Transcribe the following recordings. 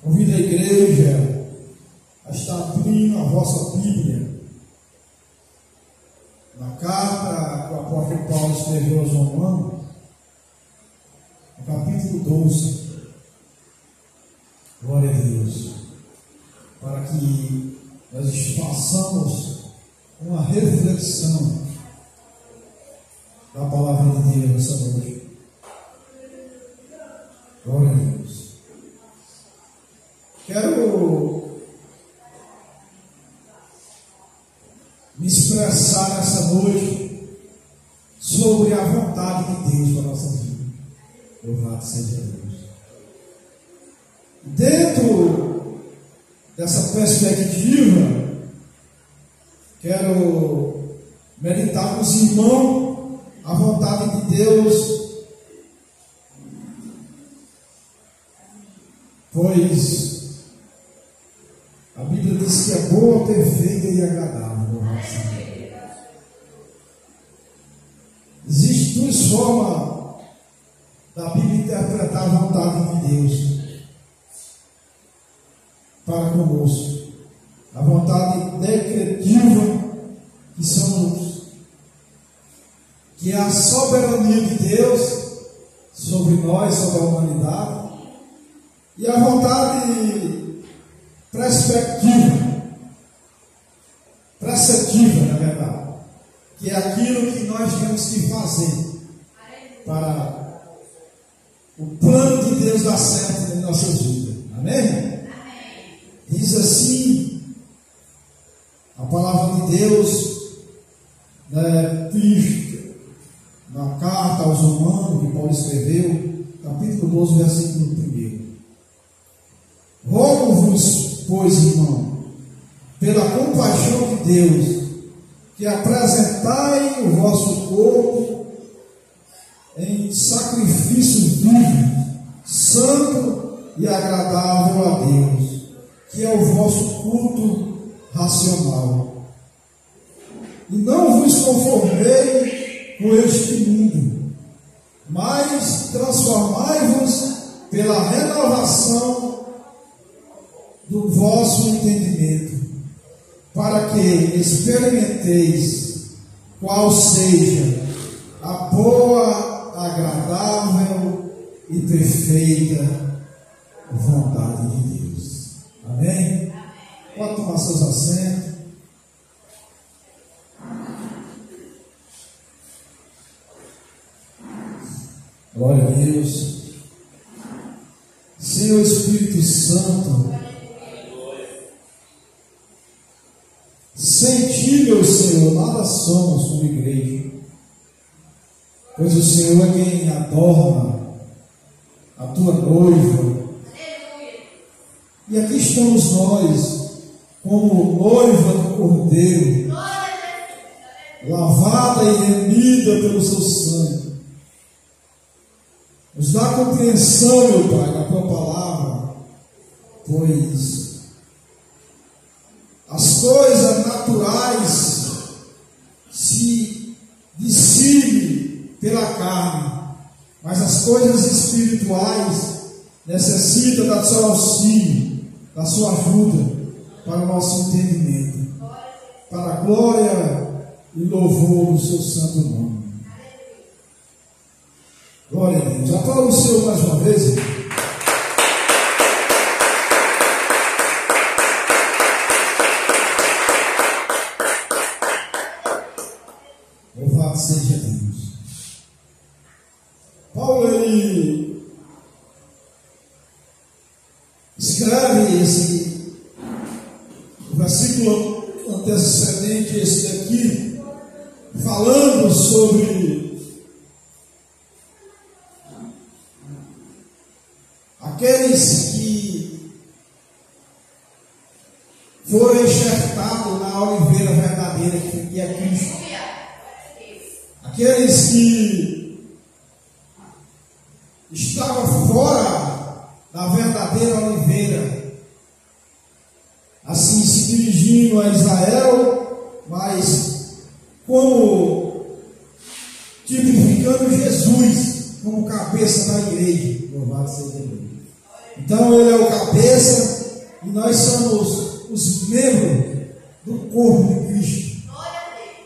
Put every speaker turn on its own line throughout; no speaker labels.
Convido a igreja a estar abrindo a vossa Bíblia na carta que o apóstolo Paulo escreveu aos Romanos, no capítulo 12. Glória a Deus. Para que nós façamos uma reflexão da palavra de Deus nessa noite. Glória a Deus. Quero me expressar nessa noite sobre a vontade de Deus para a nossa vida. Louvado seja Deus. Dentro dessa perspectiva, quero meditar com os irmãos a vontade de Deus, pois a Bíblia diz que é boa, perfeita e agradável. Existem duas formas da Bíblia interpretar a vontade de Deus para conosco. A vontade decretiva, que é a soberania de Deus sobre nós, sobre a humanidade, e a vontade preceptiva, na verdade, que é aquilo que nós temos que fazer para o plano de Deus dar certo em nossas vidas. Amém? Diz assim a palavra de Deus, na carta aos Romanos, que Paulo escreveu, capítulo 12, versículo 1. Rogo-vos, pois, irmão, pela compaixão de Deus, que apresentai o vosso corpo em sacrifício vivo, santo e agradável a Deus, que é o vosso culto racional. E não vos conformei com este mundo, mas transformai-vos pela renovação do vosso entendimento, para que experimenteis qual seja a boa, agradável e perfeita vontade de Deus. Amém? Pode tomar seus assentos. Glória a Deus. Senhor Espírito Santo, sem ti, meu Senhor, nada somos como igreja, pois o Senhor é quem adorna a tua noiva. E aqui estamos nós, como noiva do Cordeiro, lavada e remida pelo seu sangue. Nos dá compreensão, meu Pai, da tua palavra, pois as coisas naturais se dissipem pela carne, mas as coisas espirituais necessitam do seu auxílio, da sua ajuda para o nosso entendimento, para a glória e louvor do seu santo nome. Glória a Deus. Aplauda o Senhor mais uma vez. Louvado seja Deus. Paulo, ele escreve esse versículo antecedente, esse daqui, falando sobre aqueles que foram enxertados na oliveira verdadeira, que é Cristo. Aqueles que estavam fora da verdadeira oliveira, assim se dirigindo a Israel, mas como tipificando Jesus como cabeça da igreja. Louvado seja Deus. Então ele é o cabeça e nós somos os membros do corpo de Cristo.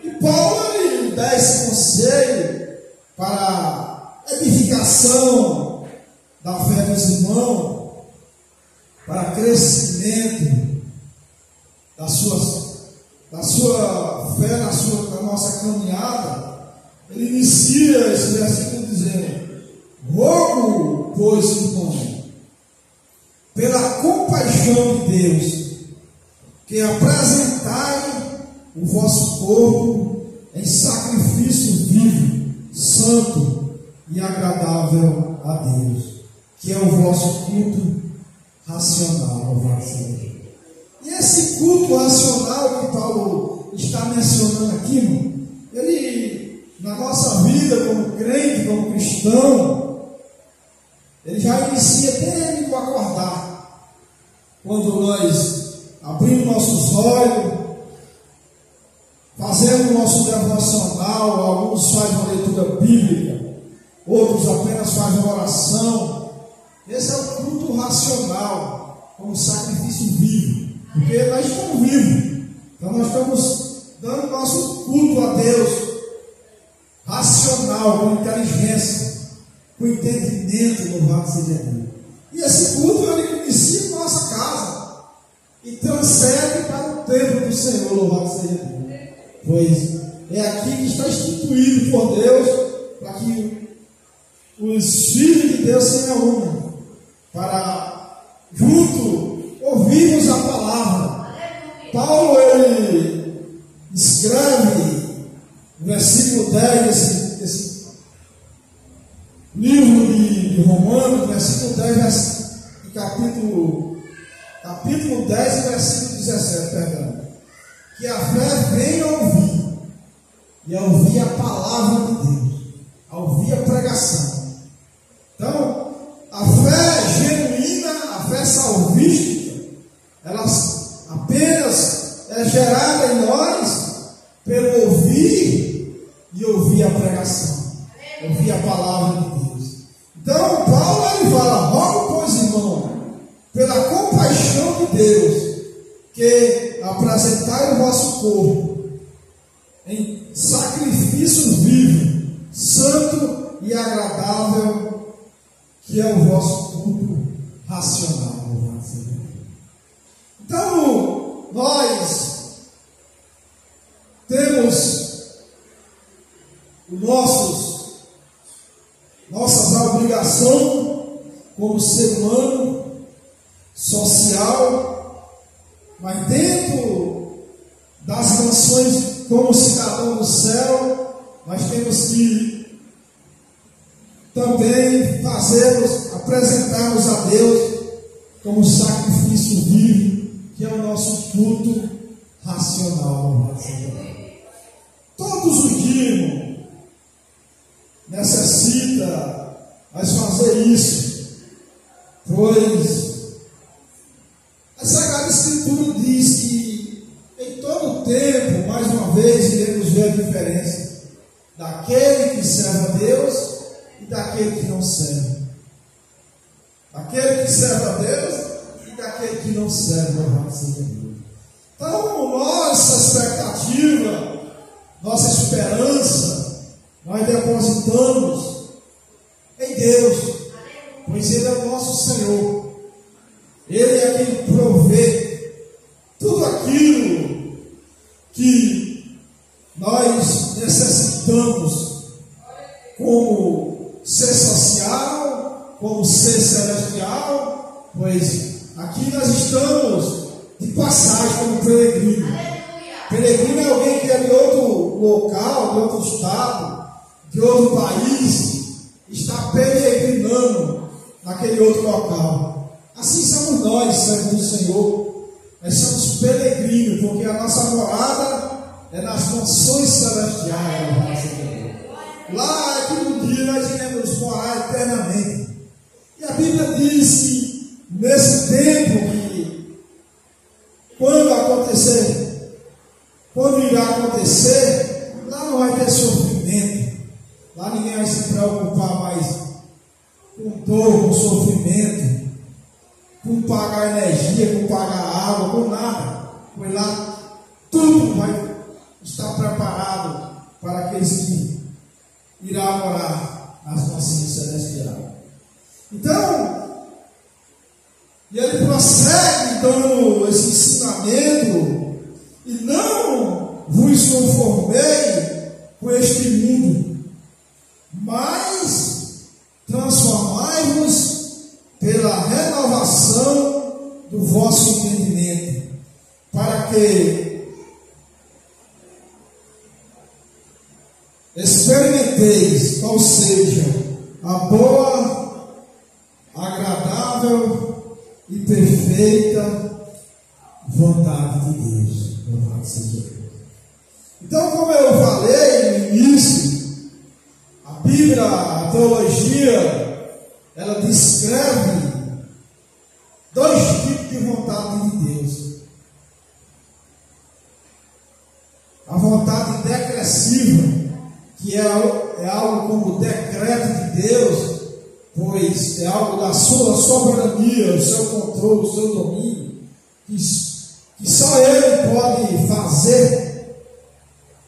E Paulo ele dá esse conselho para a edificação da fé dos irmãos, para crescimento da sua fé, na nossa caminhada. Ele inicia esse versículo dizendo: rogo, pois, irmão, pela compaixão de Deus, que apresentai o vosso corpo em sacrifício vivo, santo e agradável a Deus, que é o vosso culto racional. E esse culto racional que Paulo está mencionando aqui, ele, na nossa vida como crente, como cristão, ele já inicia desde o acordar. Quando nós abrimos nossos olhos, fazemos nosso devocional, alguns fazem uma leitura bíblica, outros apenas fazem uma oração. Esse é o culto racional, como sacrifício vivo, porque nós estamos vivos. Então nós estamos dando nosso culto a Deus racional, com inteligência, com entendimento, louvado seja Deus. E esse culto ele inicia em nossa casa e transcende para o templo do Senhor, louvado seja Deus. Pois é aqui que está instituído por Deus para que os filhos de Deus se reúnam para junto ouvirmos a palavra. Paulo ele escreve no versículo 10 desse livro de Romanos, versículo 10, capítulo 10, versículo 17, perdão, que a fé vem a ouvir, e a ouvir a palavra de Deus, a ouvir a pregação. Então, a fé genuína, a fé salvística, ela apenas é gerada em nós pelo ouvir e ouvir a pregação, ouvir a palavra de Deus. Então, Paulo ele fala: rogo, pois, irmão, pela compaixão de Deus, que apresentai o vosso corpo em sacrifício vivo, santo e agradável, que é o vosso culto racional. Então, nós temos nossas obrigações como ser humano, social, mas dentro das funções como cidadão do céu, nós temos que também apresentarmos a Deus como sacrifício vivo, que é o nosso culto racional. Todos os dias necessita nós fazer isso, pois a Sagrada Escritura diz que em todo tempo, mais uma vez, iremos ver a diferença daquele que serve a Deus e daquele que não serve. Daquele que serve a Deus e daquele que não serve. Então, nossa expectativa, nossa esperança, nós depositamos em Deus, pois Ele é o nosso Senhor. Ele é quem provê tudo aquilo que nós necessitamos, como ser social, como ser celestial, pois aqui nós estamos de passagem como peregrino. Peregrino é alguém que é de outro local, de outro estado, de outro país, está peregrinando naquele outro local. Assim somos nós, servos do Senhor. Nós somos peregrinos, porque a nossa morada é nas mansões celestiais. Lá, aqui no dia, nós iremos morar eternamente. E a Bíblia diz que nesse tempo, que quando irá acontecer, lá não vai ter sofrimento. Lá ninguém vai se preocupar mais com dor, com sofrimento. com pagar energia, com pagar água, com nada. Foi lá, tudo vai estar preparado para aqueles que irá morar nas nações celestiais. Então, e ele prossegue dando esse ensinamento: e não vos conformei com este mundo, mas transformai-vos pela renovação do vosso entendimento, para que experimenteis qual seja a boa, agradável e perfeita vontade de Deus. Louvado seja Deus. Então, como eu falei no início, a Bíblia, a teologia, ela descreve dois tipos de vontade de Deus: a vontade decretiva, que é algo como decreto de Deus, pois é algo da sua soberania, o seu controle, o seu domínio, que só Ele pode fazer.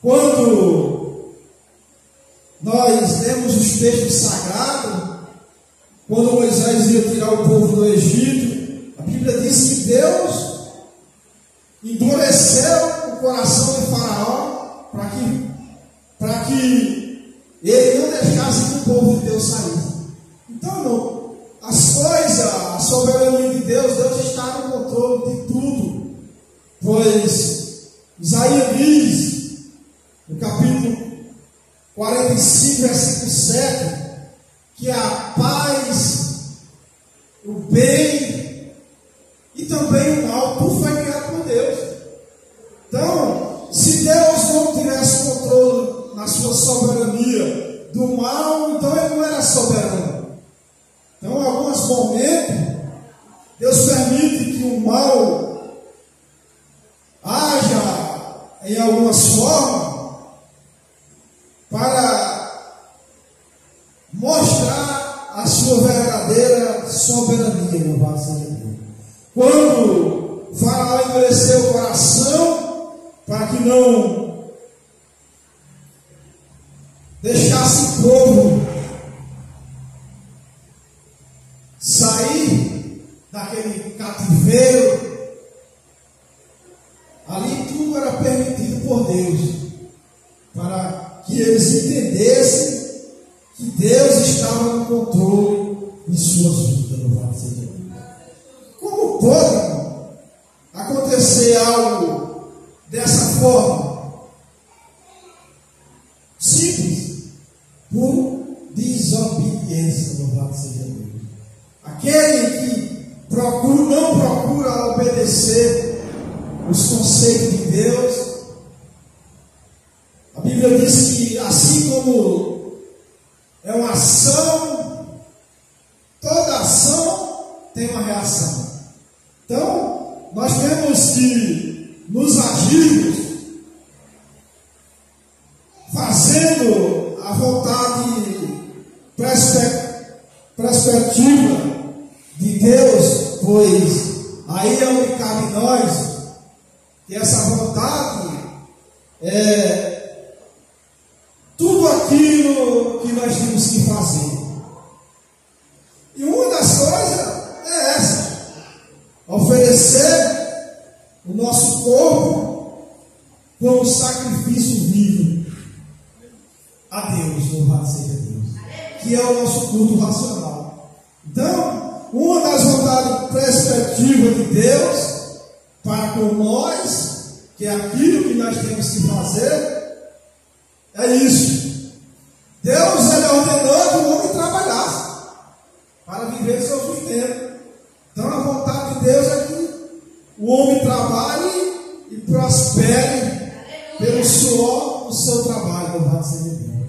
Quando nós lemos os textos sagrados, quando Moisés ia tirar o povo do Egito, a Bíblia diz que Deus endureceu o coração de Faraó para que ele não deixasse que o povo de Deus saísse. Então, as coisas, a soberania de Deus, Deus está no controle de tudo. Pois Isaías diz, no capítulo 45, versículo 7, que a paz, o bem e também o mal, tudo foi criado por Deus. Então, se Deus não tivesse controle na sua soberania do mal, então Ele não era soberano. Então, em alguns momentos, Deus permite que o mal haja em algumas formas para mostrar a sua verdadeira soberania. Louvado seja Deus. Quando Faraó endureceu o coração para que não deixasse o povo sair daquele cativeiro, ali tudo era permitido por Deus, para que eles entendessem que Deus estava no controle de suas vidas. Louvado seja Deus. Como pode acontecer algo dessa forma? Simples, por desobediência. Louvado seja Deus. Aquele que não procura obedecer os conceitos de Deus, a Bíblia diz que assim como é uma ação, toda ação tem uma reação. Então, nós temos que nos agirmos fazendo a vontade perspectiva de Deus, pois aí é onde cabe em nós que essa vontade é tudo aquilo que nós temos que fazer. E uma das coisas é essa: oferecer o nosso corpo como sacrifício vivo a Deus. Louvado seja Deus, que é o nosso culto racional. Então, uma das vontades perspectivas de Deus para com nós, que é aquilo que nós temos que fazer, é isso. Deus, Ele ordenou que o homem trabalhasse para viver seu sustento. Então, a vontade de Deus é que o homem trabalhe e prospere pelo suor do seu trabalho. Louvado seja Deus.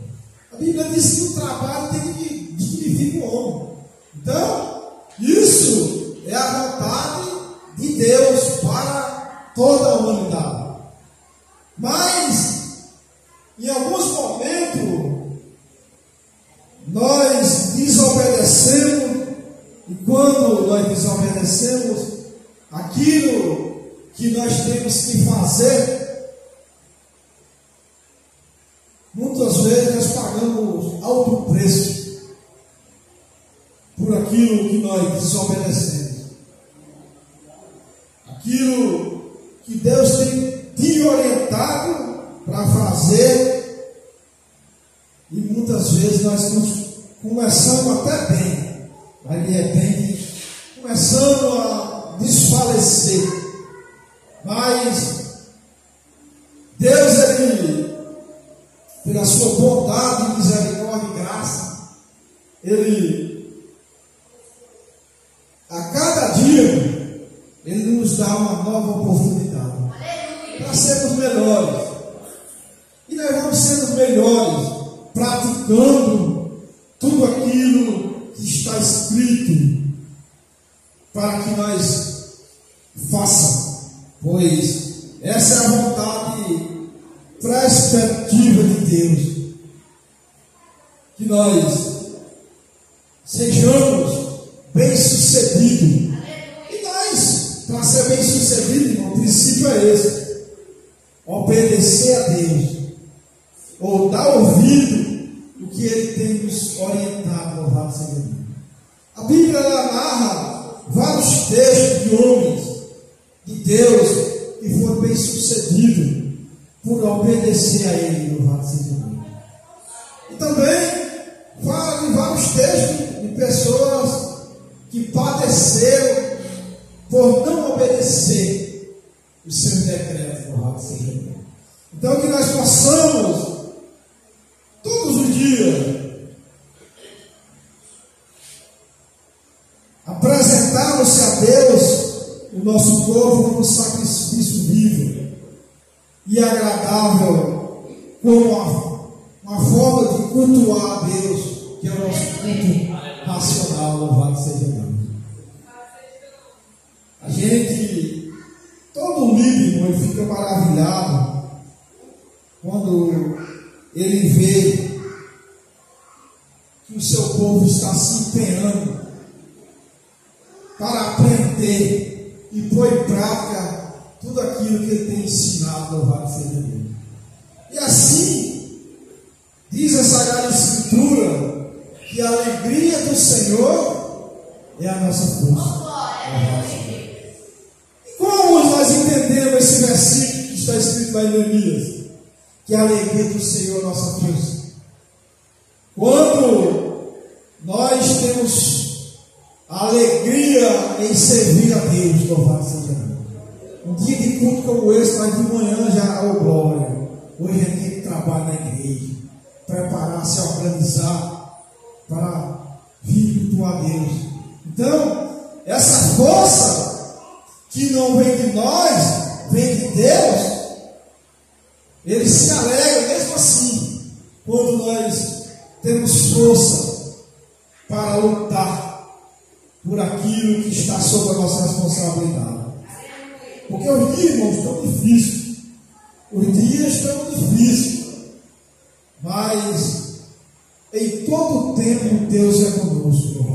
A Bíblia diz que o trabalho tem que dignificar o homem. Então, isso é a vontade de Deus para toda a humanidade. Mas, em alguns momentos, nós desobedecemos, e quando nós desobedecemos, aquilo que nós temos que fazer, muitas vezes nós pagamos alto preço por aquilo que nós desobedecemos. Aquilo que Deus tem te orientado para fazer, e muitas vezes nós começamos até bem, mas de repente começamos a desfalecer. Mas Deus, Ele, pela sua bondade, misericórdia e graça, Ele, a cada dia, Ele nos dá uma nova oportunidade para sermos melhores. E nós vamos sendo melhores praticando tudo aquilo que está escrito para que nós façamos, pois essa é a vontade perspectiva de Deus, que nós sejamos bem-sucedidos. E nós, para ser bem-sucedido, irmão, o princípio é esse: obedecer a Deus, ou dar ouvido o que Ele tem nos orientado. Louvado seja Deus. A Bíblia, ela narra vários textos de homens de Deus que foram bem-sucedidos por obedecer a Ele. Louvado seja Deus. E também fala de vários textos de pessoas que padeceram por não obedecer os seus decretos. Louvado seja Deus. Então, que nós possamos todos os dias apresentarmos a Deus o nosso corpo como sacrifício vivo e agradável, como uma forma de cultuar a Deus, que é o nosso culto racional. Louvado seja Deus. A gente, todo líder, irmão, fica maravilhado quando ele vê que o seu povo está se empenhando para aprender e pôr em prática tudo aquilo que ele tem ensinado. Louvado seja Deus. E assim, diz a Sagrada Escritura, que a alegria do Senhor é a nossa força. E como nós entendemos esse versículo que está escrito lá em Neemias? Que a alegria do Senhor é a nossa força. Quando nós temos a alegria em servir a Deus, louvado seja Deus. Um dia de culto como esse, mas de manhã já, oh glória, hoje é dia de trabalho na igreja, preparar, se organizar para vir cultuar a Deus. Então, essa força que não vem de nós, vem de Deus. Ele se alegra mesmo assim, quando nós temos força para lutar por aquilo que está sob a nossa responsabilidade. Porque os dias, irmãos, estão difíceis. Os dias estão difíceis. Mas em todo tempo Deus é conosco.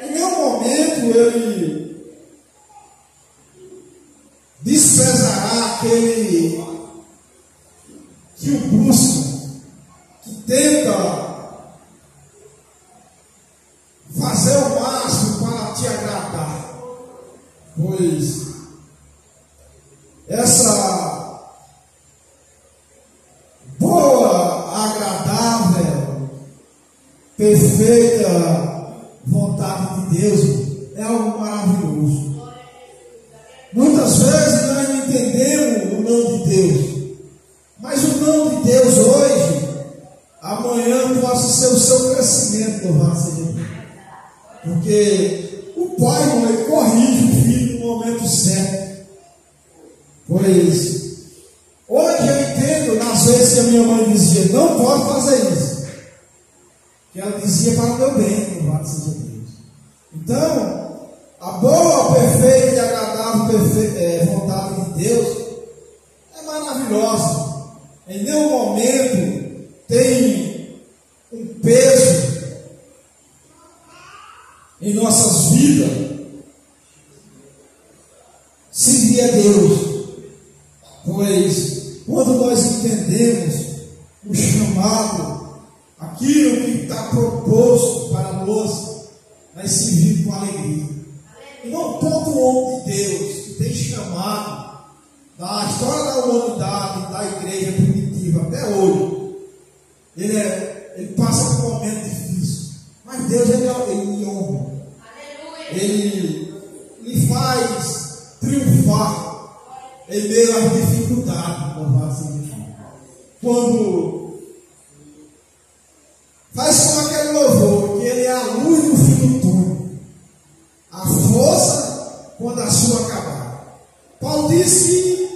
Em nenhum momento Ele desprezará aquele que o busca, que tenta fazer o máximo para te agradar, pois essa boa, agradável, perfeita vontade de Deus é algo maravilhoso. Muitas vezes nós não entendemos o não de Deus. Mas o não de Deus hoje, amanhã possa ser o seu crescimento, louvado seja Deus. Porque o pai, irmão, ele corrige o filho no momento certo. Pois hoje eu entendo, nas vezes que a minha mãe dizia, não pode fazer isso, que ela dizia para o meu bem, louvado seja Deus. Então, a boa, perfeita e agradável vontade de Deus é maravilhosa. Em nenhum momento tem um peso em nossas vidas que é Deus. Pois quando nós entendemos o chamado, aquilo que está proposto para nós, vai servir com alegria. E não todo homem de Deus que tem chamado, da história da humanidade, da igreja primitiva até hoje, ele passa por um momento difícil. Mas Deus, ele honra. Ele faz triunfar em meio às dificuldades. Quando faz como aquele louvor, que ele é a luz no fim do túnel, a força quando a sua acabar. Paulo disse que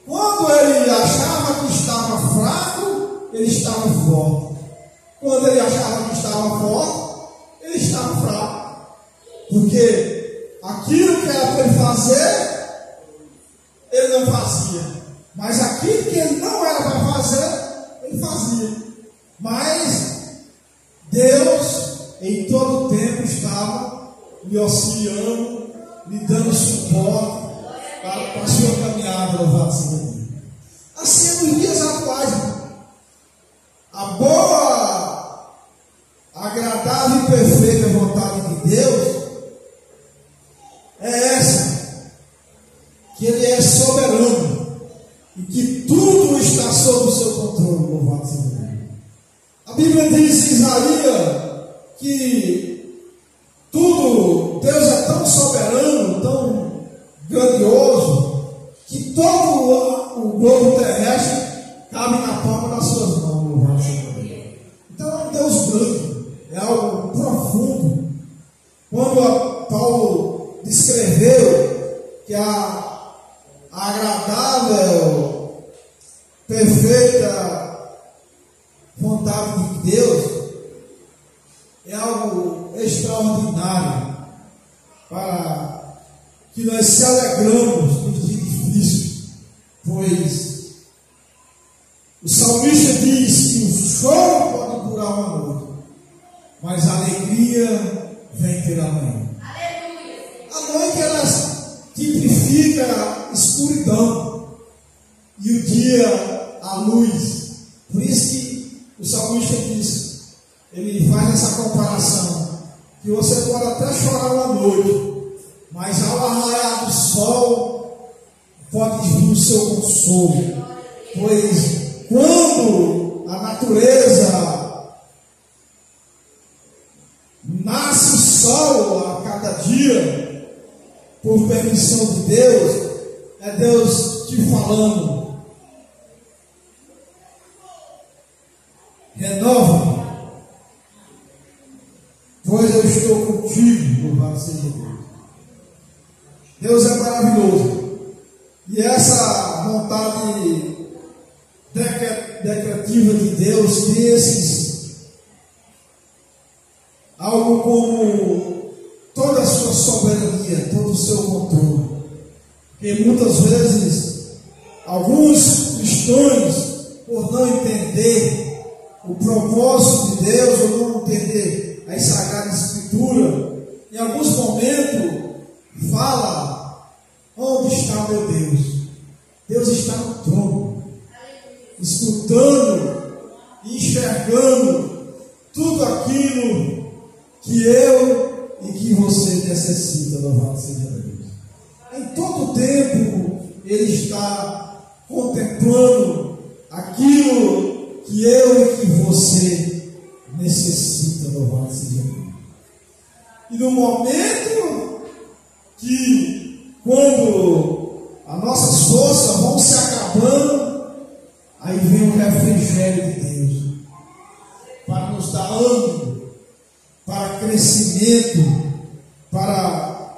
quando ele achava que estava fraco, ele estava forte. Quando ele achava que estava forte, ele estava fraco. Porque aquilo que era para ele fazer, ele não fazia. Mas aquilo que ele não era para fazer, ele fazia. Mas Deus, em todo o tempo, estava lhe auxiliando, lhe dando suporte para a sua caminhada, louvado seja Deus. Assim é nos dias atuais, a boa, agradável e perfeita vontade de Deus é essa, que Ele é soberano e que tudo está sob o seu controle, louvado seja Deus. A Bíblia diz em Isaías que tudo, Deus é tão soberano, tão grandioso, que todo o globo terrestre cabe na palma das suas mãos, louvado seja Deus. Então é um Deus grande, é algo profundo. Quando Paulo descreveu que a agradável, perfeita vontade de Deus é algo extraordinário, para que nós se alegramos nos dias difíceis, pois o salmista diz que o choro pode durar uma noite, mas a alegria vem pela manhã. A noite ela tipifica a escuridão e o dia a luz. Por isso que o salmista diz, ele faz essa comparação, que você pode até chorar uma noite, mas ao arraiar do sol pode vir o seu consolo. Pois quando a natureza nasce sol a cada dia, por permissão de Deus, é Deus te falando: renova, pois eu estou contigo, louvado seja Deus. Deus é maravilhoso, e essa vontade decretiva de Deus tem algo como toda a sua soberania, todo o seu controle. Porque muitas vezes alguns cristãos, por não entender o propósito de Deus, ou não entender as Sagradas Escrituras, em alguns momentos fala: onde está meu Deus? Deus está no trono, escutando e enxergando tudo aquilo que eu e que você necessita, louvado seja Deus. Em todo tempo Ele está contemplando aquilo que eu e que você necessita, louvado seja Deus. E no momento que, quando as nossas forças vão se acabando, aí vem o refrigério de Deus para nos dar ânimo, para crescimento, para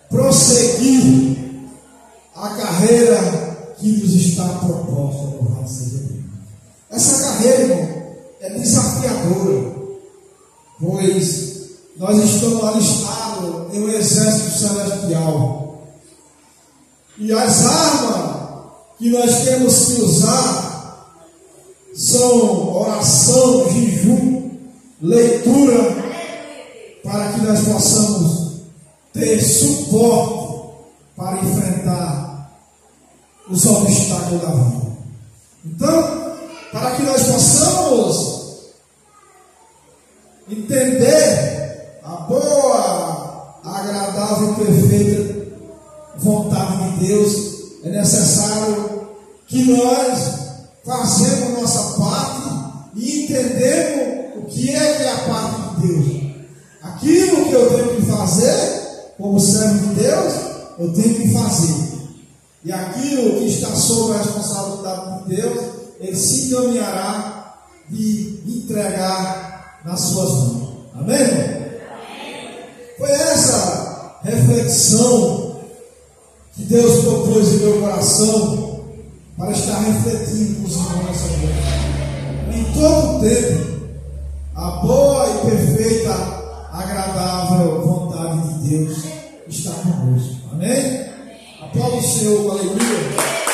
prosseguir a carreira que nos está proposta, louvado seja Deus. Essa carreira, irmão, é desafiadora, pois nós estamos alistados em um exército celestial, e as armas que nós temos que usar são oração, jejum, leitura, para que nós possamos ter suporte para enfrentar os obstáculos da vida. Então, para que nós possamos entender a boa, agradável e perfeita vontade de Deus, é necessário que nós façamos nossa parte e entendemos o que é a parte de Deus. Aquilo que eu tenho que fazer, como servo de Deus, eu tenho que fazer. E aquilo que está sob a responsabilidade de Deus, Ele se encaminhará de entregar nas suas mãos. Amém? Foi essa reflexão que Deus propôs em meu coração para estar refletindo com os irmãos nessa noite. Em todo o tempo, a boa e perfeita, agradável vontade de Deus está conosco. Amém? Aplauda o Senhor, aleluia.